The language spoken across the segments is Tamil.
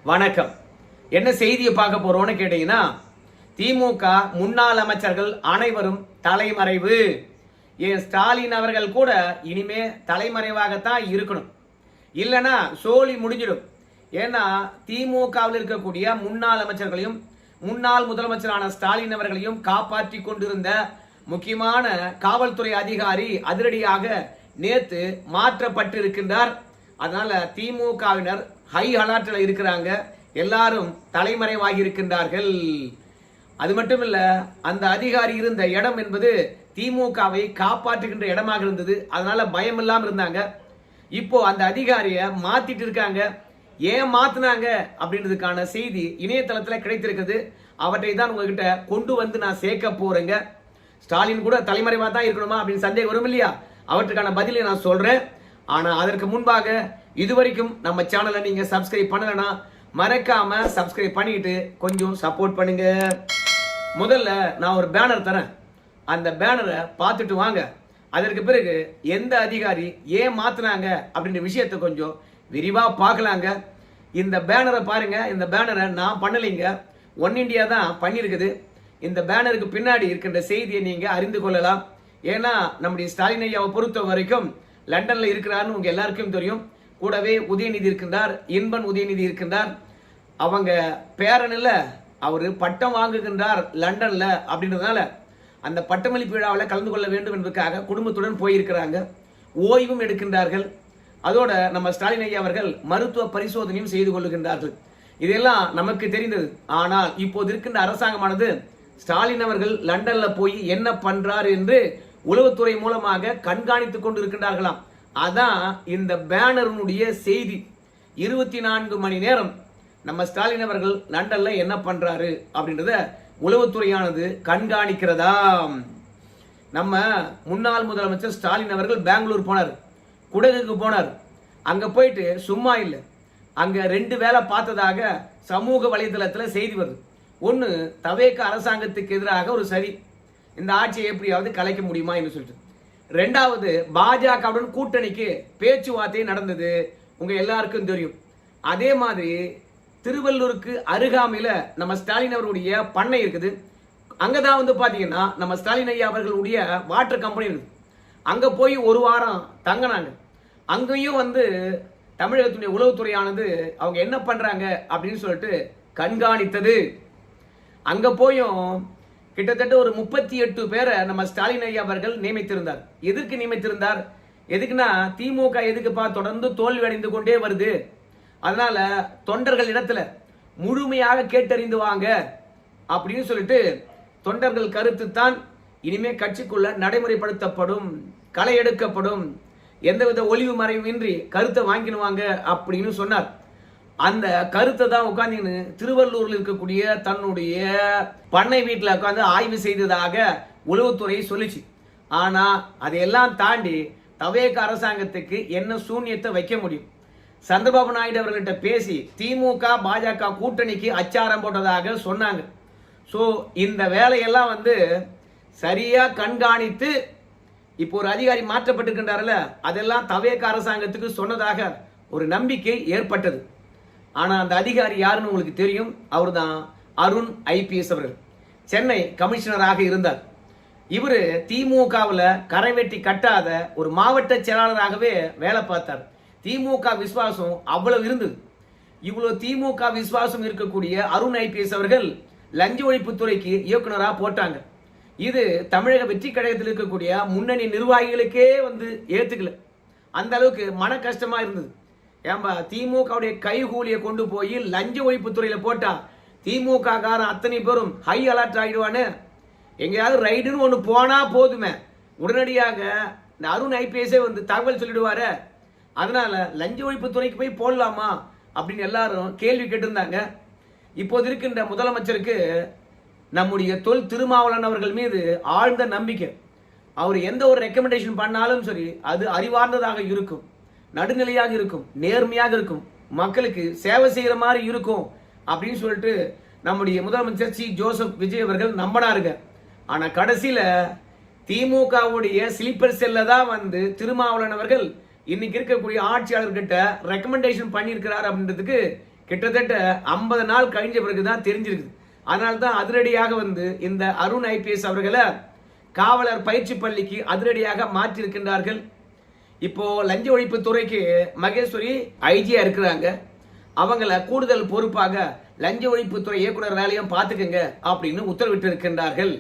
வணக்கம். என்ன செய்தியை பார்க்க போறோம்னு கேட்டீங்கன்னா, திமுக முன்னாள் அமைச்சர்கள் அனைவரும் தலைமறைவு. ஏன் ஸ்டாலின் அவர்கள் கூட இனிமே தலைமறைவாகத்தான் இருக்கணும், இல்லைன்னா சோழி முடிஞ்சிடும். ஏன்னா திமுகவில் இருக்கக்கூடிய முன்னாள் அமைச்சர்களையும் முன்னாள் முதலமைச்சரான ஸ்டாலின் அவர்களையும் காப்பாற்றி கொண்டிருந்த முக்கியமான காவல்துறை அதிகாரி அதிரடியாக நேத்து மாற்றப்பட்டு இருக்கின்றார். அதனால திமுகவினர் ஹை அலர்ட்ல இருக்கிறாங்க, எல்லாரும் தலைமறைவாகி இருக்கின்றார்கள். அது மட்டும் இல்ல, அந்த அதிகாரி இருந்த இடம் என்பது திமுகவை காப்பாற்றுகின்ற இடமாக இருந்தது. அதனால பயம் இல்லாம இருந்தாங்க. இப்போ அந்த அதிகாரிய மாத்திட்டு இருக்காங்க. ஏன் மாத்தினாங்க அப்படின்றதுக்கான செய்தி இணையதளத்தில் கிடைத்திருக்கிறது. அவற்றை தான் உங்ககிட்ட கொண்டு வந்து நான் சேர்க்க போறேங்க. ஸ்டாலின் கூட தலைமறைவா தான் இருக்கணுமா அப்படின்னு சந்தேகம் வரும் இல்லையா? அவற்றுக்கான பதிலை நான் சொல்றேன். ஆனா அதற்கு முன்பாக இதுவரைக்கும் நம்ம சேனலை நீங்க சப்ஸ்கிரைப் பண்ணலனா மறக்காம சப்ஸ்கிரைப் பண்ணிட்டு கொஞ்சம் சப்போர்ட் பண்ணுங்க. முதல்ல நான் ஒரு பேனர் தரேன், அந்த பேனரை பார்த்துட்டு வாங்க. அதற்கு பிறகு எந்த அதிகாரி ஏன் மாத்தினாங்க அப்படின்ற விஷயத்தை கொஞ்சம் விரிவா பார்க்கலாங்க. இந்த பேனரை பாருங்க. இந்த பேனரை நான் பண்ணலைங்க, ஒன் இண்டியா தான் பண்ணியிருக்குது. இந்த பேனருக்கு பின்னாடி இருக்கின்ற செய்தியை நீங்க அறிந்து கொள்ளலாம். ஏன்னா நம்முடைய ஸ்டாலின் ஐயாவை பொறுத்த வரைக்கும் லண்டன்ல இருக்கிறார்னு உங்க எல்லாருக்கும் தெரியும். கூடவே உதயநிதி இருக்கின்றார், இன்பன் உதயநிதி இருக்கின்றார். அவங்க பேரனில் அவர் பட்டம் வாங்குகின்றார் லண்டன்ல. அப்படின்றதுனால அந்த பட்டமளிப்பு விழாவில் கலந்து கொள்ள வேண்டும் என்பதற்காக குடும்பத்துடன் போயிருக்கிறாங்க, ஓய்வும் எடுக்கின்றார்கள். அதோட நம்ம ஸ்டாலின் ஐயா அவர்கள் மருத்துவ பரிசோதனையும் செய்து கொள்ளுகின்றார்கள். இதெல்லாம் நமக்கு தெரிந்தது. ஆனால் இப்போது இருக்கின்ற அரசாங்கமானது ஸ்டாலின் அவர்கள் லண்டன்ல போய் என்ன பண்றார் என்று உளவுத்துறை மூலமாக கண்காணித்துக் கொண்டு இருக்கின்றார்களாம். அதான் இந்த பேனருடைய செய்தி. 24 மணி நேரம் நம்ம ஸ்டாலின் அவர்கள் லண்டன்ல என்ன பண்றாரு அப்படின்றத உளவுத்துறையானது கண்காணிக்கிறதா. நம்ம முன்னாள் முதலமைச்சர் ஸ்டாலின் அவர்கள் பெங்களூர் போனார், குடகுக்கு போனார். அங்க போயிட்டு சும்மா இல்லை, அங்க 2 வேலை பார்த்ததாக சமூக வலைதளத்தில் செய்தி வருது. ஒன்னு, தவேக அரசாங்கத்துக்கு எதிராக ஒரு சரி, இந்த ஆட்சியை எப்படியாவது கலைக்க முடியுமா என்று சொல்லிட்டு. 2வது, பாஜகவுடன் கூட்டணிக்கு பேச்சுவார்த்தை நடந்தது, உங்க எல்லாருக்கும் தெரியும். அதே மாதிரி திருவள்ளூருக்கு அருகாமையில நம்ம ஸ்டாலின் அவர்களுடைய பண்ணை இருக்குது. அங்கதான் வந்து பாத்தீங்கன்னா நம்ம ஸ்டாலின் ஐயா அவர்களுடைய வாட்டர் கம்பெனி இருக்குது. அங்க போய் 1 வாரம் தங்கினாங்க. அங்கேயும் வந்து தமிழகத்துடைய உளவுத்துறையானது அவங்க என்ன பண்றாங்க அப்படின்னு சொல்லிட்டு கண்காணித்தது. அங்க போயும் கிட்டத்தட்ட ஒரு 38 பேரை நம்ம ஸ்டாலின் ஐயா அவர்கள் நியமித்திருந்தார். எதற்கு நியமித்திருந்தார்? எதுக்குன்னா திமுக எதுக்குப்பா தொடர்ந்து தோல்வி அடைந்து கொண்டே வருது, அதனால தொண்டர்கள் இடத்துல முழுமையாக கேட்டறிந்து வாங்க அப்படின்னு சொல்லிட்டு தொண்டர்கள் கருத்து தான் இனிமே கட்சிக்குள்ள நடைமுறைப்படுத்தப்படும், களை எடுக்கப்படும், எந்தவித ஒளிவு மறைவின்றி கருத்தை வாங்கிடுவாங்க அப்படின்னு சொன்னார். அந்த கருத்தை தான் உட்கார்ந்து திருவள்ளூரில் இருக்கக்கூடிய தன்னுடைய பண்ணை வீட்டில் உட்காந்து ஆய்வு செய்ததாக உளவுத்துறை சொல்லிச்சு. ஆனா அதையெல்லாம் தாண்டி தவேக அரசாங்கத்துக்கு என்ன சூன்யத்தை வைக்க முடியும்? சந்திரபாபு நாயுடு அவர்கிட்ட பேசி திமுக பாஜக கூட்டணிக்கு அச்சாரம் போட்டதாக சொன்னாங்க. ஸோ இந்த வேலையெல்லாம் வந்து சரியா கண்காணித்து இப்போ ஒரு அதிகாரி மாற்றப்பட்டிருக்கின்றார்ல, அதெல்லாம் தவேக அரசாங்கத்துக்கு சொன்னதாக ஒரு நம்பிக்கை ஏற்பட்டது. ஆனா அந்த அதிகாரி யாருன்னு உங்களுக்கு தெரியும். அவர் தான் அருண் IPS அவர்கள். சென்னை கமிஷனராக இருந்தார். இவரு திமுகவில் கரைவெட்டி கட்டாத ஒரு மாவட்ட செயலாளராகவே வேலை பார்த்தார். திமுக விசுவாசம் அவ்வளவு இருந்தது. இவ்வளவு திமுக விசுவாசம் இருக்கக்கூடிய அருண் IPS அவர்கள் லஞ்ச ஒழிப்புத்துறைக்கு இயக்குனராக போட்டாங்க. இது தமிழக வெற்றி கழகத்தில் இருக்கக்கூடிய முன்னணி நிர்வாகிகளுக்கே வந்து ஏத்துக்கல. அந்த அளவுக்கு மன கஷ்டமா இருந்தது. ஏன்பா திமுகவுடைய கைகூலியை கொண்டு போய் லஞ்ச ஒழிப்பு துறையில போட்டா திமுக காரன் அத்தனை பேரும் ஹை அலர்ட் ஆகிடுவானு. எங்கேயாவது ரைடுன்னு ஒன்று போனா போதுமே, உடனடியாக இந்த அருண் IPS வந்து தகவல் சொல்லிடுவாரு. அதனால லஞ்ச ஒழிப்பு துறைக்கு போய் போடலாமா அப்படின்னு எல்லாரும் கேள்வி கேட்டிருந்தாங்க. இப்போது இருக்கின்ற முதலமைச்சருக்கு நம்முடைய தொல் திருமாவளவன் அவர்கள் மீது ஆழ்ந்த நம்பிக்கை. அவர் எந்த ஒரு ரெக்கமெண்டேஷன் பண்ணாலும் சரி அது அறிவார்ந்ததாக இருக்கும், நடுநிலையாக இருக்கும், நேர்மையாக இருக்கும், மக்களுக்கு சேவை செய்யற மாதிரி இருக்கும் அப்படின்னு சொல்லிட்டு நம்முடைய முதலமைச்சர் சி ஜோசப் விஜய் அவர்கள் நம்பினாருங்க. ஆனா கடைசியில திமுகவுடைய ஸ்லீப்பர் செல்ல தான் வந்து திருமாவளவன் அவர்கள் இன்னைக்கு இருக்கக்கூடிய ஆட்சியாளர்கிட்ட ரெக்கமெண்டேஷன் பண்ணியிருக்கிறார் அப்படின்றதுக்கு கிட்டத்தட்ட 50 நாள் கழிஞ்ச பிறகுதான் தெரிஞ்சிருக்குது. அதனால தான் அதிரடியாக வந்து இந்த அருண் ஐபிஎஸ் அவர்களை காவலர் பயிற்சி பள்ளிக்கு அதிரடியாக மாற்றியிருக்கின்றார்கள். இப்போ லஞ்ச ஒழிப்பு துறைக்கு மகேஸ்வரி ஐஜியா இருக்கிறாங்க. அவங்கள கூடுதல் பொறுப்பாக லஞ்ச ஒழிப்புத்துறை இயக்குனர் வேலையும் பார்த்துக்குங்க அப்படின்னு உத்தரவிட்டு இருக்கின்றார்கள்.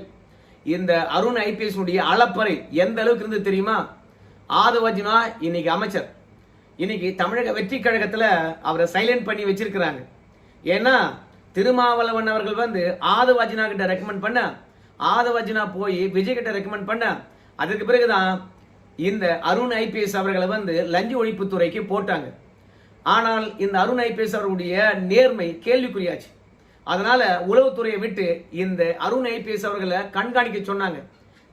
இந்த அருண் ஐபிஎஸ் உடைய அளப்பறை எந்த அளவுக்கு இருந்து தெரியுமா? ஆதவர்ஜுனா இன்னைக்கு அமைச்சர், இன்னைக்கு தமிழக வெற்றி கழகத்துல அவரை சைலண்ட் பண்ணி வச்சிருக்கிறாங்க. ஏன்னா திருமாவளவன் அவர்கள் வந்து ஆதவர்ஜுனா கிட்ட ரெக்கமெண்ட் பண்ண, ஆதவர்ஜுனா போய் விஜய் கிட்ட ரெக்கமெண்ட் பண்ண, அதுக்கு பிறகுதான் இந்த அருண் ஐபிஎஸ் அவர்களை வந்து லஞ்ச ஒழிப்புத்துறைக்கு போட்டாங்க. ஆனால் இந்த அருண் ஐபிஎஸ் அவர்களுடைய நேர்மை கேள்விக்குறியாச்சு. அதனால உளவுத்துறையை விட்டு இந்த அருண் ஐபிஎஸ் அவர்களை கண்காணிக்க சொன்னாங்க.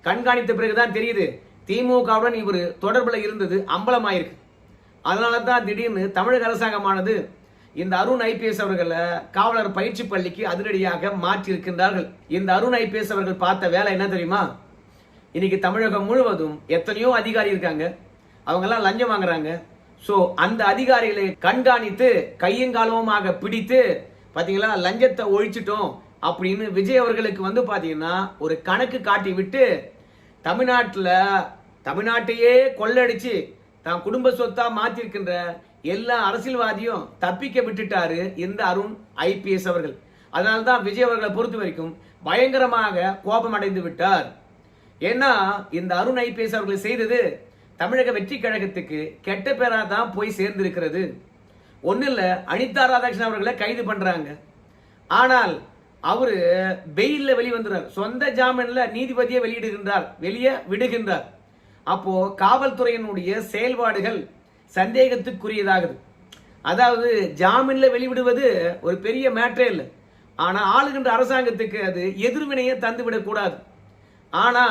கண்காணித்த பிறகுதான் தெரியுது திமுகவுடன் இவர் தொடர்புல இருந்தது அம்பலமாயிருக்கு. அதனால தான் திடீர்னு தமிழக அரசாங்கமானது இந்த அருண் ஐபிஎஸ் அவர்களை காவலர் பயிற்சி பள்ளிக்கு அதிரடியாக மாற்றி இருக்கின்றார்கள். இந்த அருண் ஐபிஎஸ் அவர்கள் பார்த்த வேலை என்ன தெரியுமா? இன்னைக்கு தமிழகம் முழுவதும் எத்தனையோ அதிகாரி இருக்காங்க, அவங்க எல்லாம் லஞ்சம் வாங்குறாங்க. சோ அந்த அதிகாரிகளை கண்காணித்து கையங்காலமாக பிடித்து பாத்தீங்களா லஞ்சத்தை ஒழிச்சிட்டோம் அப்படின்னு விஜய் அவர்களுக்கு வந்து பாத்தீங்கன்னா ஒரு கணக்கு காட்டி விட்டு தமிழ்நாட்டையே கொள்ளடிச்சு தான் குடும்ப சொத்தா மாத்திருக்கின்ற எல்லா அரசியல்வாதியும் தப்பிக்க விட்டுட்டாரு இந்த அருண் ஐபிஎஸ் அவர்கள். அதனால்தான் விஜய் அவர்களை பொறுத்த வரைக்கும் பயங்கரமாக கோபம் அடைந்து விட்டார். ஏன்னா இந்த அருண் ஐபிஎஸ் அவர்கள் செய்தது தமிழக வெற்றி கழகத்துக்கு கெட்ட பேரா தான் போய் சேர்ந்திருக்கிறது. ஒண்ணு இல்ல, அனிதா ராதாகிருஷ்ணன் அவர்களை கைது பண்றாங்க. ஆனால் அவரு பெயில்ல வெளிவந்துறார், சொந்த ஜாமீன்ல நீதிபதியை வெளியே விடுகின்றார். அப்போ காவல்துறையினுடைய செயல்பாடுகள் சந்தேகத்துக்குரியதாகுது. அதாவது ஜாமீன்ல வெளிவிடுவது ஒரு பெரிய மேட்டரே இல்லை, ஆனா ஆளுகின்ற அரசாங்கத்துக்கு அது எதிர்வினையை தந்துவிடக் கூடாது. ஆனா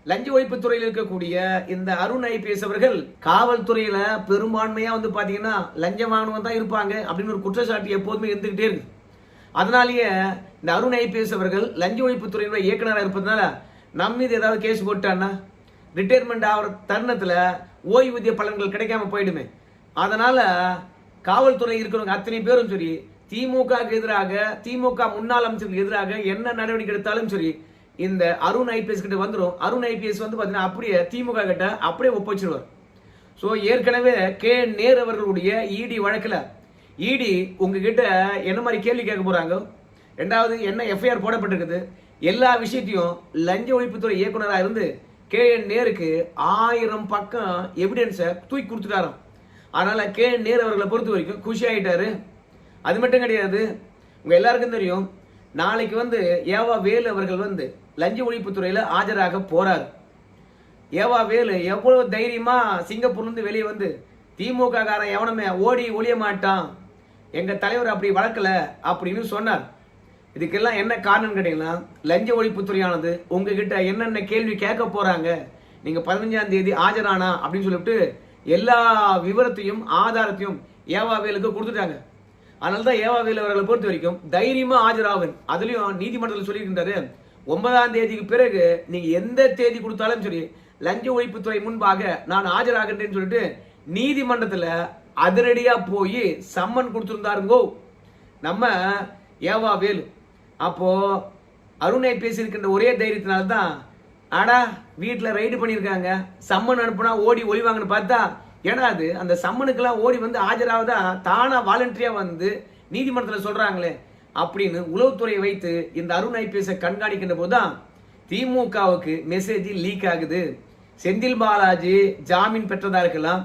லஞ்ச ஒழிப்பு துறையில் இருக்கக்கூடிய இந்த அருண் ஐபிஎஸ் அவர்கள் காவல்துறையில பெரும்பான்மையா வந்து பாத்தீங்கன்னா லஞ்சம் வாங்கினவங்க தான் இருப்பாங்க அப்படின்னு ஒரு குற்றச்சாட்டு எப்போதுமே இருந்துகிட்டே இருக்கு. அதனாலேயே இந்த அருண் ஐபிஎஸ் அவர்கள் லஞ்ச ஒழிப்பு துறையினுடைய இயக்குநராக இருப்பதனால நம்ம மீது ஏதாவது கேஸ் போட்டான்னா ரிட்டையர்மெண்ட் ஆகிற தருணத்துல ஓய்வூதிய பலன்கள் கிடைக்காம போயிடுமே. அதனால காவல்துறை இருக்கிறவங்க அத்தனை பேரும் சரி, திமுகவுக்கு எதிராக, திமுக முன்னாள் அமைச்சருக்கு எதிராக என்ன நடவடிக்கை எடுத்தாலும் சரி இந்த அருண் ஐபிஎஸ் கிட்ட வந்துடும். அருண் ஐபிஎஸ் வந்து பாத்தீங்கன்னா அப்படியே திமுக கிட்ட அப்படியே ஒப்படைச்சிடுவார். ஸோ ஏற்கனவே கே நேரு அவர்களுடைய இடி வழக்கில் இடி உங்ககிட்ட என்ன மாதிரி கேள்வி கேட்க போறாங்க, ரெண்டாவது என்ன எஃப்ஐஆர் போடப்பட்டிருக்குது, எல்லா விஷயத்தையும் லஞ்ச ஒழிப்புத்துறை இயக்குநராக இருந்து கே நேருக்கு 1000 பக்கம் எவிடன்ஸை தூக்கி கொடுத்துட்டாராம். அதனால கே நேரு அவர்களை பொறுத்த வரைக்கும் குஷி ஆயிட்டாரு. அது மட்டும் கிடையாது, உங்க எல்லாருக்கும் தெரியும் நாளைக்கு வந்து ஏவா வேலு அவர்கள் வந்து லஞ்ச ஒழிப்புத்துறையில ஆஜராக போறாரு. ஏவா வேலு எவ்வளவு தைரியமா சிங்கப்பூர்ல இருந்து வெளியே வந்து திமுக காரன் எவனுமே ஓடி ஒளிய மாட்டான், எங்க தலைவர் அப்படி வளர்க்கல அப்படின்னு சொன்னார். இதுக்கெல்லாம் என்ன காரணம் கேட்டீங்கன்னா லஞ்ச ஒழிப்புத்துறையானது உங்ககிட்ட என்னென்ன கேள்வி கேட்க போறாங்க, நீங்க 15ஆம் தேதி ஆஜரானா அப்படின்னு சொல்லிட்டு எல்லா விவரத்தையும் ஆதாரத்தையும் ஏவா வேலுக்கு கொடுத்துட்டாங்க. அதனால்தான் ஏவா வேலு அவர்களை பொறுத்த வரைக்கும் தைரியமா ஆஜராவன். அதுலயும் நீதிமன்றத்தில் சொல்லியிருக்கின்றாரு 9ஆம் தேதிக்கு பிறகு நீங்க எந்த தேதி கொடுத்தாலும் சரி லஞ்ச ஒழிப்புத்துறை முன்பாக நான் ஆஜராகின்றேன்னு சொல்லிட்டு நீதிமன்றத்துல அதிரடியா போய் சம்மன் கொடுத்திருந்தாருங்கோ நம்ம ஏவா வேலு. அப்போ அருணை பேசியிருக்கின்ற ஒரே தைரியத்தினால்தான் ஆடா வீட்டுல ரைடு பண்ணியிருக்காங்க, சம்மன் அனுப்புனா ஓடி ஒளிவாங்கன்னு பார்த்தா ஏன்னா அது அந்த சம்மனுக்கெல்லாம் ஓடி வந்து ஆஜராவதா தானா வாலண்டரியா வந்து நீதிமன்றத்தில் சொல்றாங்களே அப்படின்னு உளவுத்துறையை வைத்து இந்த அருண் ஐபிஎஸ் கண்காணிக்கின்ற போதுதான் திமுகவுக்கு மெசேஜ் லீக் ஆகுது. செந்தில் பாலாஜி ஜாமீன் பெற்றதா இருக்கலாம்,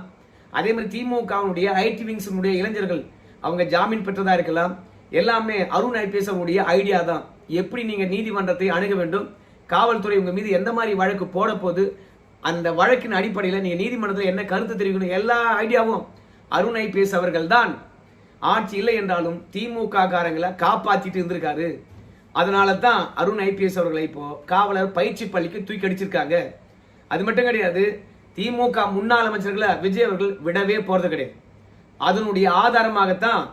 அதே மாதிரி திமுகவுடைய ஐடி விங்ஸினுடைய இளைஞர்கள் அவங்க ஜாமீன் பெற்றதா இருக்கலாம். எல்லாமே அருண் ஐபிஎஸ் அவருடைய ஐடியா தான். எப்படி நீங்க நீதிமன்றத்தை அணுக வேண்டும், காவல்துறை உங்க மீது எந்த மாதிரி வழக்கு போட போது, அந்த வழக்கின் அடிப்படையில் நீங்க நீதிமன்றத்தில் என்ன கருத்து தெரிவிக்கணும், எல்லா ஐடியாவும் அருண் ஐபிஎஸ் அவர்கள் தான். ஆட்சி இல்லை என்றாலும் திமுக காரங்களை காப்பாத்திட்டு இருந்திருக்காரு. அதனால தான் அருண் ஐபிஎஸ் அவர்களை இப்போ காவலர் பயிற்சி பள்ளிக்கு தூக்கி அடிச்சிருக்காங்க. அது மட்டும் கிடையாது, திமுக முன்னாள் அமைச்சர்களை விஜய் அவர்கள் விடவே போறது கிடையாது. அதனுடைய ஆதாரமாகத்தான்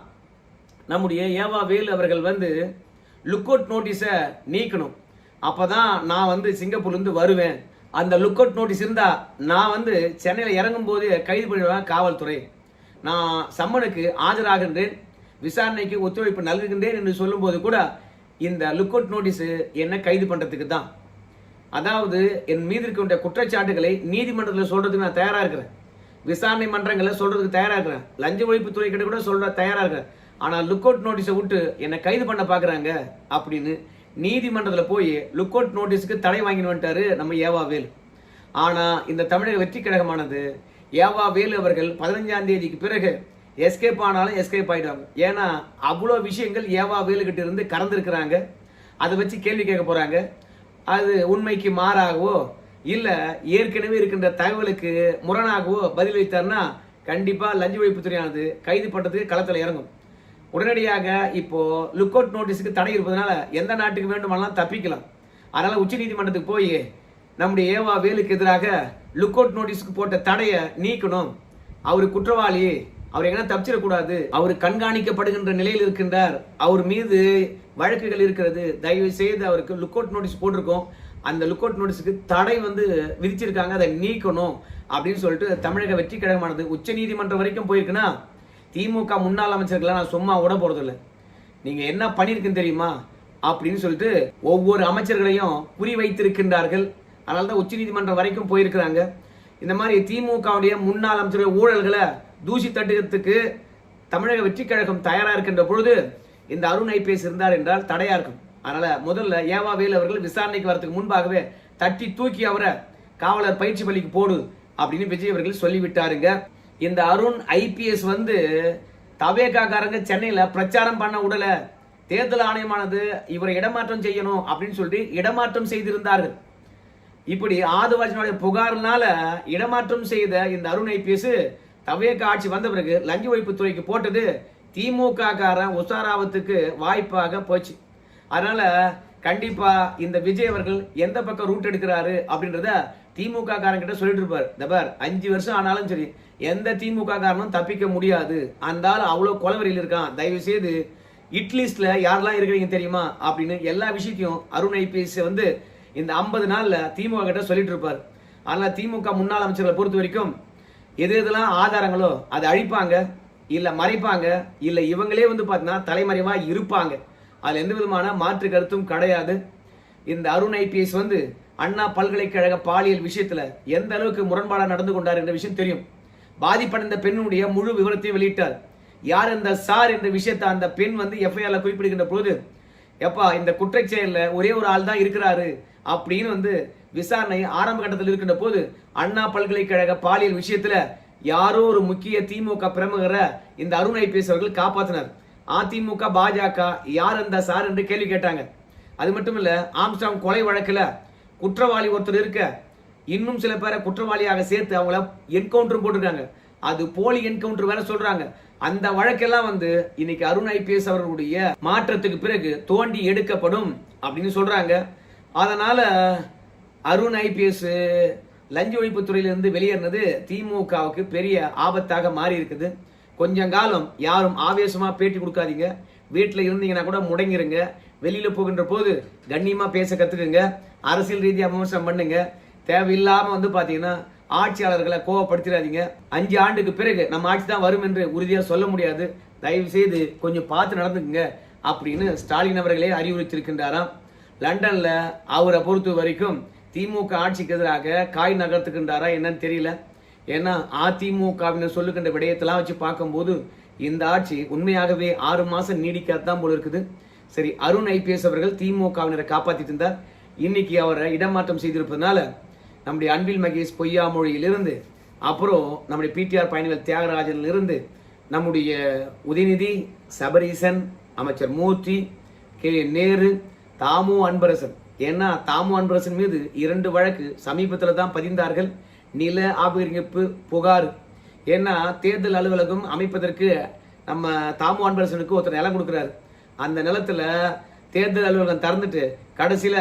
நம்முடைய ஏவா வேலு அவர்கள் வந்து லுக் அவுட் நோட்டீஸை நீக்கணும். அப்பதான் நான் வந்து சிங்கப்பூர்ல இருந்து வருவேன், அந்த லுக் அவுட் நோட்டீஸ் இருந்தா நான் வந்து சென்னையில் இறங்கும் போது கைது பண்ணிடுவேன் காவல்துறை, நான் சம்மனுக்கு ஆஜராகின்றேன், விசாரணைக்கு ஒத்துழைப்பு நல்குகின்றேன் என்று சொல்லும்போது கூட இந்த லுக் அவுட் நோட்டீஸ் என்ன கைது பண்றதுக்கு தான். அதாவது என் மீது இருக்கின்ற குற்றச்சாட்டுகளை நீதிமன்றத்தில் சொல்றதுக்கு நான் தயாரா இருக்கிறேன், விசாரணை மன்றங்களில் சொல்றதுக்கு தயாரா இருக்கிறேன், லஞ்ச ஒழிப்புத்துறை கிட்ட கூட சொல்ற தயாரா இருக்கிறேன். ஆனா லுக் அவுட் நோட்டீஸை விட்டு என்னை கைது பண்ண பாக்குறாங்க அப்படின்னு நீதிமன்றத்தில் போய் லுக் அவுட் நோட்டீஸுக்கு தடை வாங்கிட்டு வந்துட்டாரு நம்ம ஏவா வேலு. ஆனா இந்த தமிழக வெற்றி கழகமானது ஏவா வேலு அவர்கள் 15ஆம் தேதிக்கு பிறகு எஸ்கேப் ஆனாலும் எஸ்கேப் ஆயிடுவாங்க. ஏன்னா அவ்வளோ விஷயங்கள் ஏவா வேலு கிட்ட இருந்து கறந்துருக்கிறாங்க. அதை வச்சு கேள்வி கேட்க போறாங்க. அது உண்மைக்கு மாறாகவோ இல்ல ஏற்கனவே இருக்கின்ற தகவலுக்கு முரணாகவோ பதில் வைத்தார்னா கண்டிப்பா லஞ்ச ஒழிப்புத்துறையானது கைது பண்றதுக்கு களத்தில் இறங்கும். உடனடியாக இப்போ லுக் அவுட் நோட்டீஸுக்கு தடை இருப்பதனால எந்த நாட்டுக்கு வேண்டுமானாலும் தப்பிக்கலாம். அதனால உச்ச நீதிமன்றத்துக்கு போய் நம்முடைய ஏவா வேலுக்கு எதிராக லுக் அவுட் நோட்டீஸுக்கு போட்ட தடையை நீக்கணும், அவரு குற்றவாளி, அவர் எங்கன்னா தப்பிச்சிடக்கூடாது, அவர் கண்காணிக்கப்படுகின்ற நிலையில் இருக்கின்றார், அவர் மீது வழக்குகள் இருக்கிறது, தயவு செய்து அவருக்கு லுக் அவுட் நோட்டீஸ் போட்டிருக்கோம், அந்த லுக் அவுட் நோட்டீஸுக்கு தடை விதிச்சிருக்காங்க, அதை நீக்கணும் அப்படின்னு சொல்லிட்டு தமிழக வெற்றி கழகமானது உச்ச நீதிமன்றம் வரைக்கும் போயிருக்குன்னா திமுக முன்னாள் அமைச்சர்களை நான் சும்மா விட போறதில்ல. நீங்க என்ன பண்ணிருக்குன்னு தெரியுமா அப்படின்னு சொல்லிட்டு ஒவ்வொரு அமைச்சர்களையும் குறி வைத்திருக்கின்றார்கள். அதனால்தான் உச்ச நீதிமன்றம் வரைக்கும் போயிருக்கிறாங்க. இந்த மாதிரி திமுகவுடைய முன்னாள் அமைச்சர்கள் ஊழல்களை தூசி தட்டுகிறதுக்கு தமிழக வெற்றி கழகம் தயாரா இருக்கின்ற பொழுது இந்த அருண் ஐபிஎஸ் இருந்தார் என்றால் தடையா இருக்கும். அதனால முதல்ல ஏவா வேலு அவர்கள் விசாரணைக்கு வரதுக்கு முன்பாகவே தட்டி தூக்கி அவரை காவலர் பயிற்சி பள்ளிக்கு போடு அப்படின்னு விஜய் அவர்கள் சொல்லிவிட்டாருங்க. இந்த அருண் ஐபிஎஸ் தவேகாக்காரங்க சென்னையில பிரச்சாரம் பண்ண உடல தேர்தல் ஆணையமானது இவரை இடமாற்றம் செய்யணும் அப்படின்னு சொல்லிட்டு இடமாற்றம் செய்திருந்தார்கள். இப்படி ஆதிவாசியினுடைய புகார்னால இடமாற்றம் செய்த இந்த அருண் ஐபிஎஸ் தவேகா ஆட்சி வந்த பிறகு லஞ்ச ஒழிப்புத்துறைக்கு போட்டது திமுக காரன் உஷாராவத்துக்கு வாய்ப்பாக போச்சு. அதனால கண்டிப்பா இந்த விஜய் அவர்கள் எந்த பக்கம் ரூட் எடுக்கிறாரு அப்படின்றத திமுக காரங்கிட்ட சொல்லிட்டு இருப்பார். தபார் 5 வருஷம் ஆனாலும் சரி எந்த திமுக காரனும் தப்பிக்க முடியாது, அந்த ஆள் அவ்வளவு கொலவரியில் இருக்கான், தயவு செய்து இட்லிஸ்ட்ல யாரெல்லாம் இருக்கிறீங்க தெரியுமா அப்படின்னு எல்லா விஷயத்தையும் அருண் ஐபிஎஸ் இந்த 50 நாள்ல திமுக கிட்ட சொல்லிட்டு இருப்பார். அதனால திமுக முன்னாள் அமைச்சர்களை பொறுத்த வரைக்கும் எது எதெல்லாம் ஆதாரங்களோ அதை அழிப்பாங்க, இல்ல மறைப்பாங்க, இல்ல இவங்களே பாத்தீங்கன்னா தலைமறைவா இருப்பாங்க. அதுல எந்த விதமான மாற்று கருத்தும் கிடையாது. இந்த அருண் ஐபிஎஸ் அண்ணா பல்கலைக்கழக பாலியல் விஷயத்துல எந்த அளவுக்கு முரண்பாடா நடந்து கொண்டார் என்ற விஷயம் தெரியும். பாதிப்படைந்த பெண்ணுடைய முழு விவரத்தையும் வெளியிட்டார். யார் இந்த சார் என்ற விஷயத்தை அந்த பெண் எஃப்ஐஆர்ல குறிப்பிடுகின்ற பொழுது எப்பா இந்த குற்றச்செயல்ல ஒரே ஒரு ஆள் தான் இருக்கிறாரு அப்படின்னு விசாரணை ஆரம்ப கட்டத்தில் இருக்கின்ற போது அண்ணா பல்கலைக்கழக பாலியல் விஷயத்துல யாரோ ஒரு முக்கிய திமுக பிரமுகரை இந்த அருண் ஐபிஎஸ் அவர்கள் காப்பாற்றினார். அதிமுக பாஜக யார் அந்த சார் என்று கேள்வி கேட்டாங்க. அது மட்டும் இல்ல ஆம்ஸ்டாங் கொலை வழக்குல குற்றவாளி ஒருத்தர் இருக்க இன்னும் சில பேரை குற்றவாளியாக சேர்த்து அவங்கள என்கவுண்டர் போட்டிருக்காங்க. அது போலி என்கவுண்டர் வேற சொல்றாங்க. அந்த வழக்கெல்லாம் இன்னைக்கு அருண் ஐபிஎஸ் அவர்களுடைய மாற்றத்துக்கு பிறகு தோண்டி எடுக்கப்படும் அப்படின்னு சொல்றாங்க. அதனால அருண் ஐபிஎஸ் லஞ்ச ஒழிப்புத்துறையிலிருந்து வெளியேறினது திமுகவுக்கு பெரிய ஆபத்தாக மாறி இருக்குது. கொஞ்சம் காலம் யாரும் ஆவேசமா பேட்டி கொடுக்காதீங்க, வீட்டில் இருந்தீங்கன்னா கூட முடங்கிருங்க, வெளியில போகின்ற போது கண்ணியமா பேச கத்துக்குங்க, அரசியல் ரீதியாக விமர்சனம் பண்ணுங்க, தேவையில்லாம பாத்தீங்கன்னா ஆட்சியாளர்களை கோவப்படுத்திடாதீங்க. 5 ஆண்டுக்கு பிறகு நம்ம ஆட்சி தான் வரும் என்று உறுதியா சொல்ல முடியாது, தயவு செய்து கொஞ்சம் பார்த்து நடந்துக்குங்க அப்படின்னு ஸ்டாலின் அவர்களே அறிவுறுத்தியிருக்கின்றாராம். லண்டன்ல அவரை பொறுத்த வரைக்கும் திமுக ஆட்சிக்கு எதிராக காய் நகர்த்துக்கின்றாரா என்னன்னு தெரியல. ஏன்னா அதிமுகவினர் சொல்லுகின்ற விடயத்தெல்லாம் வச்சு பார்க்கும்போது இந்த ஆட்சி உண்மையாகவே 6 மாசம் நீடிக்காதான் போல இருக்குது. சரி, அருண் ஐபிஎஸ் அவர்கள் திமுகவினரை காப்பாத்திட்டு இருந்தார். இன்னைக்கு அவரை இடமாற்றம் செய்திருப்பதனால நம்முடைய அன்பில் மகேஷ் பொய்யாமொழியிலிருந்து, அப்புறம் நம்முடைய பிடிஆர் பயணிகள் தியாகராஜனில் இருந்து, நம்முடைய உதயநிதி, சபரீசன், அமைச்சர் மூர்த்தி, கே நேரு, தாமு அன்பரசன். ஏன்னா தாமு அன்பரசன் மீது 2 வழக்கு சமீபத்தில் தான் பதிந்தார்கள். நில ஆபகரிப்பு புகார். ஏன்னா தேர்தல் அலுவலகம் அமைப்பதற்கு நம்ம தாமு அன்பரசனுக்கு ஒருத்தர் நிலம் கொடுக்குறாரு. அந்த நிலத்துல தேர்தல் அலுவலகம் திறந்துட்டு கடைசியில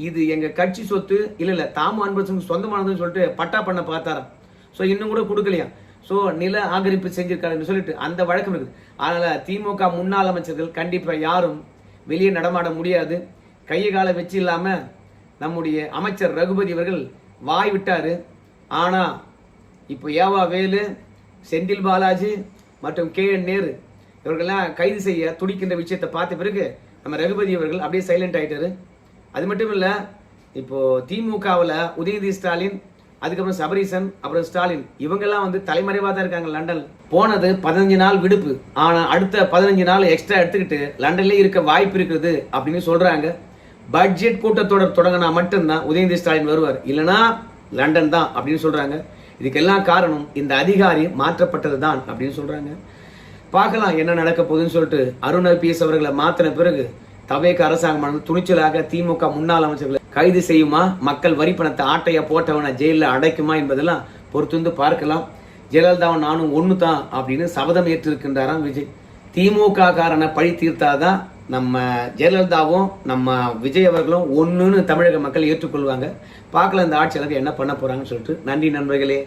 இது எங்க கட்சி சொத்து இல்ல தாமு அன்பரசனுக்கு சொந்தமானதுன்னு சொல்லிட்டு பட்டா பண்ண பார்த்தாராம். ஸோ இன்னும் கூட கொடுக்கலையா. ஸோ நில ஆக்கிரமிப்பு செஞ்சிருக்காருன்னு சொல்லிட்டு அந்த வழக்கம் இருக்குது. அதனால திமுக முன்னாள் அமைச்சர்கள் கண்டிப்பா யாரும் வெளியே நடமாட முடியாது. கையை கால வச்சு இல்லாம நம்முடைய அமைச்சர் ரகுபதி அவர்கள் வாய் விட்டாரு. ஆனா இப்போ ஏவா வேலு, செந்தில் பாலாஜி மற்றும் கே என் நேரு இவர்கள்லாம் கைது செய்ய துடிக்கின்ற விஷயத்தை பார்த்த பிறகு நம்ம ரகுபதி அவர்கள் அப்படியே சைலண்ட் ஆயிட்டாரு. அது மட்டும் இல்ல, இப்போ திமுகவில் உதயநிதி ஸ்டாலின், அதுக்கப்புறம் சபரீசன், அப்புறம் ஸ்டாலின் இவங்கெல்லாம் வந்து தலைமறைவா தான் இருக்காங்க. லண்டன் போனது 15 நாள் விடுப்பு, ஆனா அடுத்த 15 நாள் எக்ஸ்ட்ரா எடுத்துக்கிட்டு லண்டன்ல இருக்க வாய்ப்பு இருக்குது அப்படின்னு சொல்றாங்க. பட்ஜெட் கூட்டத்தொடர் தொடங்கினா மட்டும்தான் உதயநிதி ஸ்டாலின் வருவார், இல்லைன்னா லண்டன் தான் அப்படின்னு சொல்றாங்க. இதுக்கெல்லாம் காரணம் இந்த அதிகாரி மாற்றப்பட்டது தான் அப்படின்னு சொல்றாங்க. பார்க்கலாம் என்ன நடக்க போகுதுன்னு சொல்லிட்டு. அருண் ஐபிஎஸ் அவர்களை மாத்தின பிறகு தவேக அரசாங்கம் துணிச்சலாக திமுக முன்னாள் அமைச்சர்களை கைது செய்யுமா, மக்கள் வரி பணத்தை ஆட்டையா போட்டவனை ஜெயிலில் அடைக்குமா என்பதெல்லாம் பொறுத்து பார்க்கலாம். ஜெயலலிதாவும் நானும் ஒன்று தான் அப்படின்னு சபதம் ஏற்றிருக்கின்றாராம் விஜய். திமுக காரனை பழி தீர்த்தாதான் நம்ம ஜெயலலிதாவும் நம்ம விஜய் அவர்களும் ஒன்றுன்னு தமிழக மக்கள் ஏற்றுக்கொள்வாங்க. பார்க்கலாம் இந்த ஆட்சியாளர்கள் என்ன பண்ண போறாங்கன்னு சொல்லிட்டு. நன்றி நண்பர்களே.